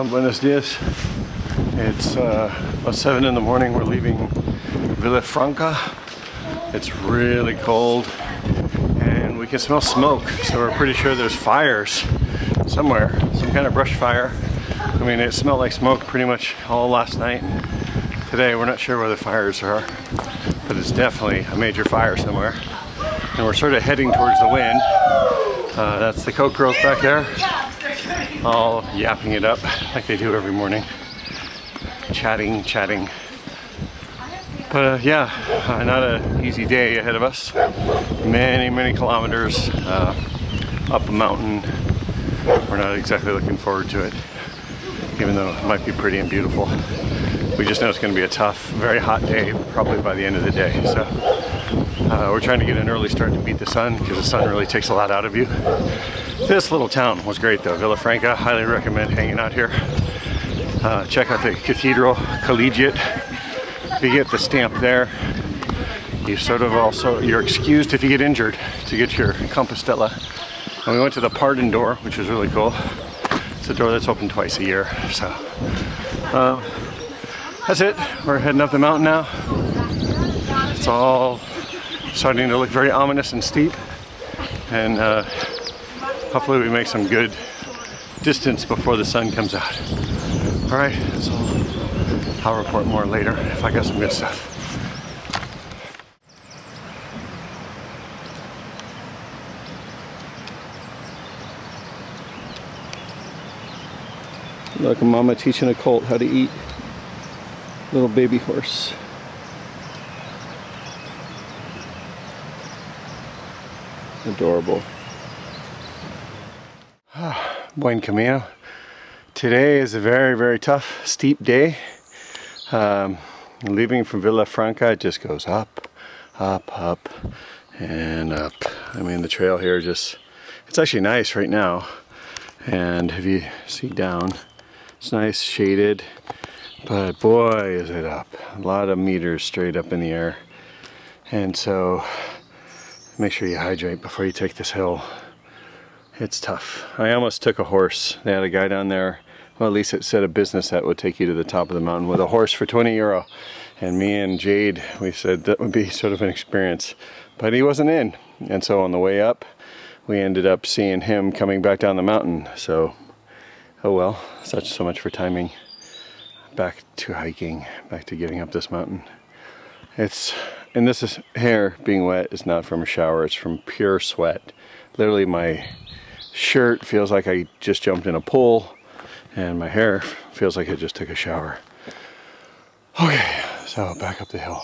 Buenos dias. It's about 7 in the morning. We're leaving Villafranca. It's really cold and we can smell smoke, so we're pretty sure there's fires somewhere, some kind of brush fire. I mean, it smelled like smoke pretty much all last night. Today we're not sure where the fires are, but it's definitely a major fire somewhere. And we're sort of heading towards the wind. That's the Coke girls back there, all yapping it up like they do every morning. Chatting. But yeah, not an easy day ahead of us. Many kilometers up a mountain. We're not exactly looking forward to it, even though it might be pretty and beautiful. We just know it's going to be a tough, very hot day, probably by the end of the day. So we're trying to get an early start to beat the sun, because the sun really takes a lot out of you. This little town was great though, Villafranca. Highly recommend hanging out here. Check out the Cathedral Collegiate. If you get the stamp there, you sort of also, you're excused if you get injured to get your Compostela. And we went to the Pardon door, which was really cool. It's a door that's open twice a year. So that's it. We're heading up the mountain now. It's all starting to look very ominous and steep. And hopefully we make some good distance before the sun comes out. All right, so I'll report more later if I got some good stuff. Look, a mama teaching a colt how to eat. Little baby horse. Adorable. Buen camino. Today is a very tough, steep day. Leaving from Villafranca, it just goes up, and up. I mean, the trail here just, it's actually nice right now. And if you see down, it's nice, shaded, but boy, is it up. A lot of meters straight up in the air. And so, make sure you hydrate before you take this hill. It's tough. I almost took a horse. They had a guy down there, well, at least it said a business that would take you to the top of the mountain with a horse for 20 euro. And me and Jade, we said that would be sort of an experience. But he wasn't in. And so on the way up, we ended up seeing him coming back down the mountain. So, oh well, so much for timing. Back to hiking, back to getting up this mountain. And this is, hair being wet is not from a shower, it's from pure sweat. Literally my shirt feels like I just jumped in a pool, and my hair feels like I just took a shower. Okay, so back up the hill.